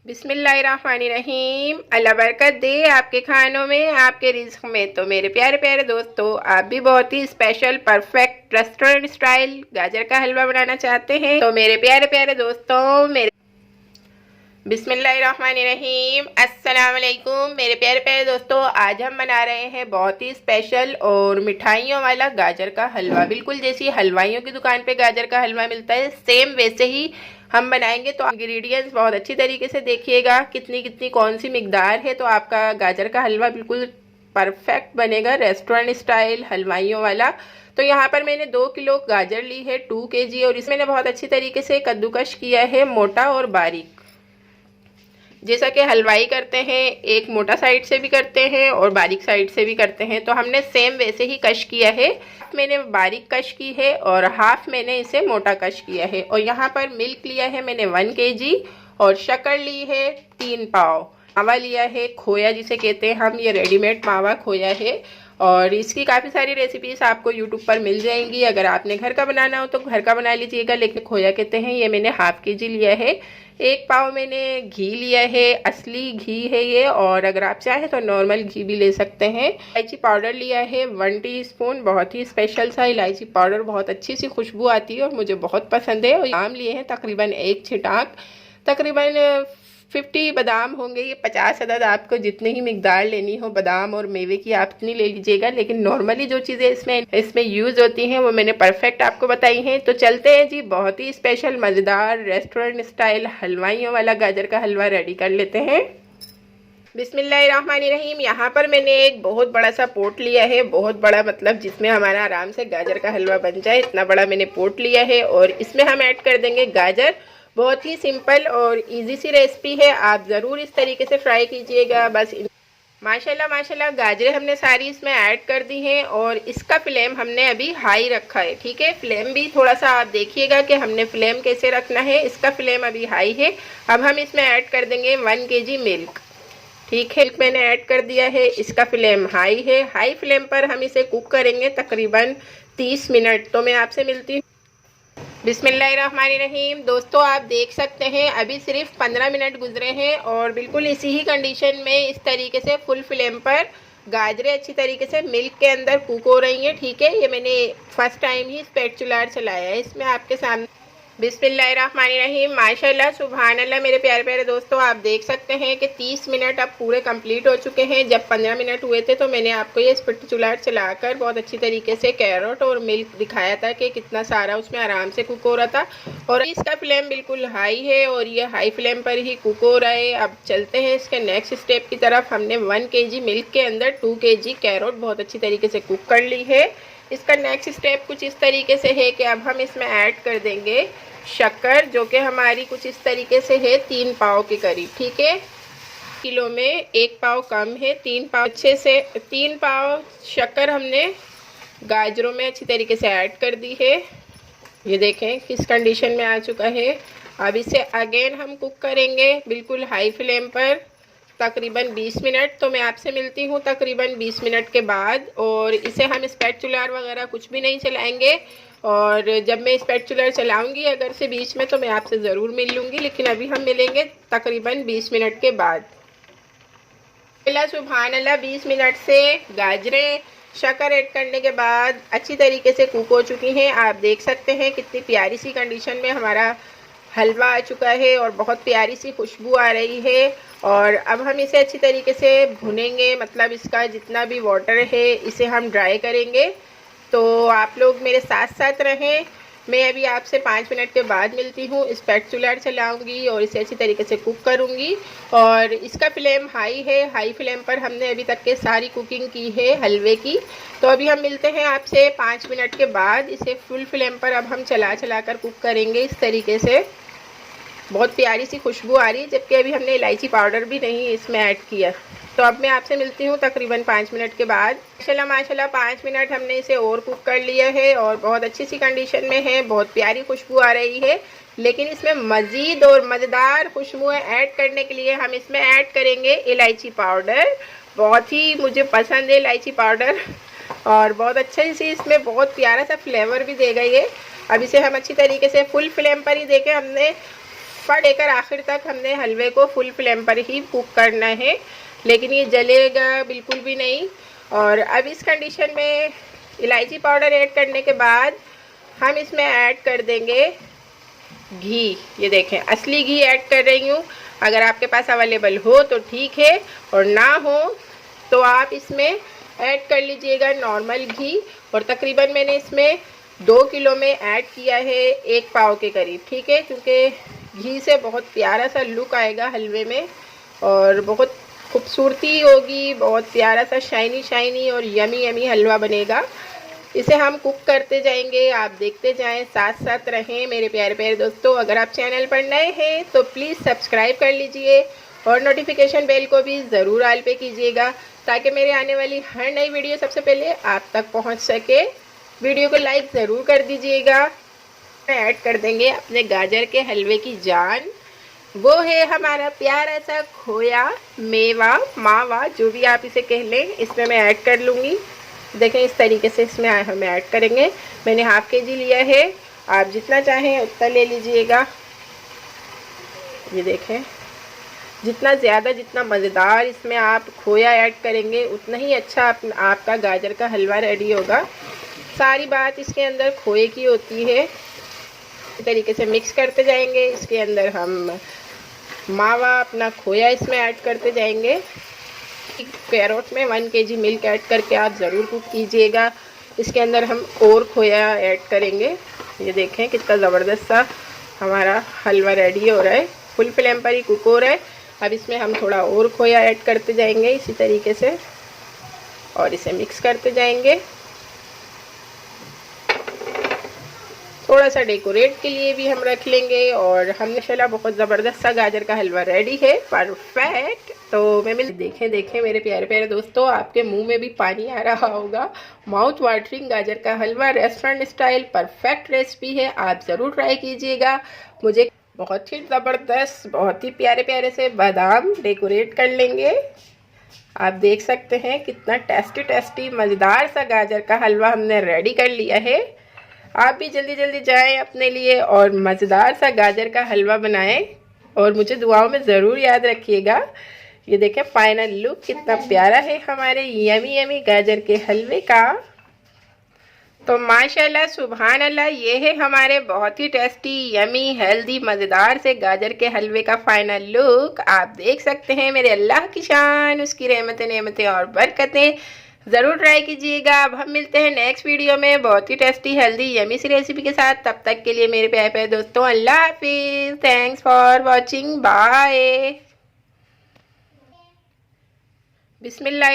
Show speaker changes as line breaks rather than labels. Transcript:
बिस्मिल्लाहिर्रहमानिर्रहीम। अल्लाह बरकत दे आपके खानों में, आपके रिज़्क़ में। तो मेरे प्यारे प्यारे दोस्तों, आप भी बहुत ही स्पेशल परफेक्ट रेस्टोरेंट स्टाइल गाजर का हलवा बनाना चाहते हैं तो मेरे प्यारे प्यारे दोस्तों, मेरे बिस्मिल्लाहिर्रहमानिर्रहीम, अस्सलाम वालेकुम। मेरे प्यारे प्यारे दोस्तों, आज हम बना रहे हैं बहुत ही स्पेशल और मिठाइयों वाला गाजर का हलवा। बिल्कुल जैसी हलवाइयों की दुकान पे गाजर का हलवा मिलता है, सेम वैसे ही हम बनाएंगे। तो इंग्रेडिएंट्स बहुत अच्छी तरीके से देखिएगा, कितनी कितनी कौन सी मिकदार है, तो आपका गाजर का हलवा बिल्कुल परफेक्ट बनेगा, रेस्टोरेंट स्टाइल हलवाइयों वाला। तो यहाँ पर मैंने 2 किलो गाजर ली है, 2 kg, और इसमें मैंने बहुत अच्छी तरीके से कद्दूकश किया है, मोटा और बारीक। जैसा कि हलवाई करते हैं, एक मोटा साइड से भी करते हैं और बारीक साइड से भी करते हैं, तो हमने सेम वैसे ही कश किया है। मैंने बारीक कश की है और हाफ मैंने इसे मोटा कश किया है। और यहाँ पर मिल्क लिया है मैंने 1 kg, और शक्कर ली है 3 पाव। मावा लिया है, खोया जिसे कहते हैं हम, ये रेडीमेड मावा खोया है। और इसकी काफ़ी सारी रेसिपीज आपको यूट्यूब पर मिल जाएंगी। अगर आपने घर का बनाना हो तो घर का बना लीजिएगा, लेकिन खोया कहते हैं। ये मैंने हाफ kg लिया है। 1 पाव मैंने घी लिया है, असली घी है ये, और अगर आप चाहें तो नॉर्मल घी भी ले सकते हैं। इलायची पाउडर लिया है 1 टीस्पून, बहुत ही स्पेशल सा इलायची पाउडर, बहुत अच्छी सी खुशबू आती है और मुझे बहुत पसंद है। और बादाम लिए हैं तकरीबन 1 छिटाक, तकरीबन 50 बादाम होंगे। ये 50 अदद, आपको जितनी ही मिकदार लेनी हो बादाम और मेवे की आप इतनी ले लीजिएगा। लेकिन नॉर्मली जो चीज़ें इसमें यूज़ होती हैं वो मैंने परफेक्ट आपको बताई हैं। तो चलते हैं जी, बहुत ही स्पेशल मज़ेदार रेस्टोरेंट स्टाइल हलवाइयों वाला गाजर का हलवा रेडी कर लेते हैं। बिस्मिल्लाहिर्रहमानिर्रहीम। यहाँ पर मैंने एक बहुत बड़ा सा पोट लिया है, बहुत बड़ा मतलब जिसमें हमारा आराम से गाजर का हलवा बन जाए, इतना बड़ा मैंने पोट लिया है। और इसमें हम ऐड कर देंगे गाजर। बहुत ही सिंपल और इजी सी रेसिपी है, आप ज़रूर इस तरीके से फ्राई कीजिएगा। बस माशाल्लाह माशाल्लाह गाजरें हमने सारी इसमें ऐड कर दी हैं, और इसका फ्लेम हमने अभी हाई रखा है, ठीक है। फ्लेम भी थोड़ा सा आप देखिएगा कि हमने फ्लेम कैसे रखना है। इसका फ्लेम अभी हाई है। अब हम इसमें ऐड कर देंगे 1 kg मिल्क, ठीक है। मैंने ऐड कर दिया है, इसका फ्लेम हाई है। हाई फ्लेम पर हम इसे कुक करेंगे तकरीबन 30 मिनट। तो मैं आपसे मिलती हूँ। बिस्मिल्लाहिर्रहमानिर्रहीम। दोस्तों, आप देख सकते हैं अभी सिर्फ 15 मिनट गुजरे हैं और बिल्कुल इसी ही कंडीशन में इस तरीके से फुल फ्लेम पर गाजरें अच्छी तरीके से मिल्क के अंदर कुक हो रही हैं, ठीक है। ये मैंने फर्स्ट टाइम ही स्पैचुला चलाया है इसमें आपके सामने। बिस्मिल्लाहिर्रहमानिर्रहीम, माशाल्लाह सुभान अल्लाह। मेरे प्यारे प्यारे दोस्तों, आप देख सकते हैं कि 30 मिनट अब पूरे कंप्लीट हो चुके हैं। जब 15 मिनट हुए थे तो मैंने आपको ये स्पैचुला चलाकर बहुत अच्छी तरीके से कैरेट और मिल्क दिखाया था कि कितना सारा उसमें आराम से कुक हो रहा था। और इसका फ्लेम बिल्कुल हाई है और ये हाई फ्लेम पर ही कुक हो रहा है। अब चलते हैं इसके नेक्स्ट स्टेप की तरफ। हमने 1 kg मिल्क के अंदर 2 kg कैरेट बहुत अच्छी तरीके से कुक कर ली है। इसका नेक्स्ट स्टेप कुछ इस तरीके से है कि अब हम इसमें ऐड कर देंगे शक्कर, जो कि हमारी कुछ इस तरीके से है 3 पाव के करीब, ठीक है। किलो में 1 पाव कम है, 3 पाव अच्छे से 3 पाव शक्कर हमने गाजरों में अच्छी तरीके से ऐड कर दी है। ये देखें किस कंडीशन में आ चुका है। अब इसे अगेन हम कुक करेंगे बिल्कुल हाई फ्लेम पर तकरीबन 20 मिनट। तो मैं आपसे मिलती हूँ तकरीबन 20 मिनट के बाद। और इसे हम स्पैचुलर वगैरह कुछ भी नहीं चलाएंगे, और जब मैं स्पैचुलर चलाऊंगी अगर से बीच में तो मैं आपसे ज़रूर मिल लूँगी, लेकिन अभी हम मिलेंगे तकरीबन 20 मिनट के बाद। सुभान अल्लाह, 20 मिनट से गाजरें शक्कर ऐड करने के बाद अच्छी तरीके से कुक हो चुकी हैं। आप देख सकते हैं कितनी प्यारी सी कंडीशन में हमारा हलवा आ चुका है और बहुत प्यारी सी खुशबू आ रही है। और अब हम इसे अच्छी तरीके से भुनेंगे, मतलब इसका जितना भी वाटर है इसे हम ड्राई करेंगे। तो आप लोग मेरे साथ साथ रहें। मैं अभी आपसे 5 मिनट के बाद मिलती हूँ। स्पैचुला चलाऊंगी और इसे अच्छी तरीके से कुक करूँगी। और इसका फ्लेम हाई है, हाई फ्लेम पर हमने अभी तक के सारी कुकिंग की है हलवे की। तो अभी हम मिलते हैं आपसे 5 मिनट के बाद। इसे फुल फ्लेम पर अब हम चला कर कुक करेंगे इस तरीके से। बहुत प्यारी सी खुशबू आ रही है, जबकि अभी हमने इलायची पाउडर भी नहीं इसमें ऐड किया। तो अब मैं आपसे मिलती हूँ तकरीबन 5 मिनट के बाद। माशाल्लाह माशाल्लाह 5 मिनट हमने इसे और कुक कर लिया है और बहुत अच्छी सी कंडीशन में है, बहुत प्यारी खुशबू आ रही है। लेकिन इसमें मज़ीद और मज़ेदार खुशबुएँ ऐड करने के लिए हम इसमें ऐड करेंगे इलायची पाउडर। बहुत ही मुझे पसंद है इलायची पाउडर, और बहुत अच्छे से इसमें बहुत प्यारा सा फ्लेवर भी देगा ये। अब इसे हम अच्छी तरीके से फुल फ्लेम पर ही देखें, हमने पर लेकर आखिर तक हमने हलवे को फुल फ्लेम पर ही कुक करना है, लेकिन ये जलेगा बिल्कुल भी नहीं। और अब इस कंडीशन में इलायची पाउडर ऐड करने के बाद हम इसमें ऐड कर देंगे घी। ये देखें असली घी ऐड कर रही हूँ। अगर आपके पास अवेलेबल हो तो ठीक है, और ना हो तो आप इसमें ऐड कर लीजिएगा नॉर्मल घी। और तकरीबन मैंने इसमें 2 किलो में ऐड किया है 1 पाव के करीब, ठीक है, क्योंकि घी से बहुत प्यारा सा लुक आएगा हलवे में और बहुत खूबसूरती होगी, बहुत प्यारा सा शाइनी शाइनी और यमी यमी हलवा बनेगा। इसे हम कुक करते जाएंगे, आप देखते जाएं, साथ साथ रहें मेरे प्यारे प्यारे दोस्तों। अगर आप चैनल पर नए हैं तो प्लीज़ सब्सक्राइब कर लीजिए और नोटिफिकेशन बेल को भी ज़रूर ऑल पे कीजिएगा, ताकि मेरे आने वाली हर नई वीडियो सबसे पहले आप तक पहुंच सके। वीडियो को लाइक ज़रूर कर दीजिएगा। ऐड कर देंगे अपने गाजर के हलवे की जान, वो है हमारा प्यारा सा खोया, मेवा, मावा, जो भी आप इसे कह लें। इसमें मैं ऐड कर लूँगी। देखें इस तरीके से इसमें हम ऐड करेंगे। मैंने हाफ केजी लिया है, आप जितना चाहें उतना ले लीजिएगा। ये देखें, जितना ज़्यादा जितना मज़ेदार इसमें आप खोया ऐड करेंगे उतना ही अच्छा आपका गाजर का हलवा रेडी होगा। सारी बात इसके अंदर खोए की होती है। इस तरीके से मिक्स करते जाएंगे। इसके अंदर हम मावा, अपना खोया इसमें ऐड करते जाएंगे। कैरोट में 1 केजी मिल्क ऐड करके आप ज़रूर कुक कीजिएगा। इसके अंदर हम और खोया ऐड करेंगे। ये देखें कितना ज़बरदस्त सा हमारा हलवा रेडी हो रहा है, फुल फ्लेम पर ही कुक हो रहा है। अब इसमें हम थोड़ा और खोया ऐड करते जाएंगे इसी तरीके से और इसे मिक्स करते जाएंगे। थोड़ा सा डेकोरेट के लिए भी हम रख लेंगे और हमने माशाल्लाह बहुत ज़बरदस्त सा गाजर का हलवा रेडी है, परफेक्ट। तो मैं देखें मेरे प्यारे प्यारे दोस्तों, आपके मुंह में भी पानी आ रहा होगा। माउथ वाटरिंग गाजर का हलवा रेस्टोरेंट स्टाइल परफेक्ट रेसिपी है, आप ज़रूर ट्राई कीजिएगा। मुझे बहुत ही ज़बरदस्त, बहुत ही प्यारे प्यारे से बादाम डेकोरेट कर लेंगे। आप देख सकते हैं कितना टेस्टी टेस्टी मज़ेदार सा गाजर का हलवा हमने रेडी कर लिया है। आप भी जल्दी जल्दी जाएं अपने लिए और मज़ेदार सा गाजर का हलवा बनाएं और मुझे दुआओं में ज़रूर याद रखिएगा। ये देखें फाइनल लुक कितना प्यारा है हमारे यमी यमी गाजर के हलवे का। तो माशाल्लाह सुभान अल्लाह, ये है हमारे बहुत ही टेस्टी यमी हेल्दी मज़ेदार से गाजर के हलवे का फाइनल लुक। आप देख सकते हैं मेरे अल्लाह की शान, उसकी रहमतें नेमतें और बरकतें। ज़रूर ट्राई कीजिएगा। अब हम मिलते हैं नेक्स्ट वीडियो में बहुत ही टेस्टी हेल्दी यमी सी रेसिपी के साथ। तब तक के लिए मेरे प्यारे प्यारे दोस्तों अल्लाह हाफिज़। Thanks for watching, bye. Bismillah.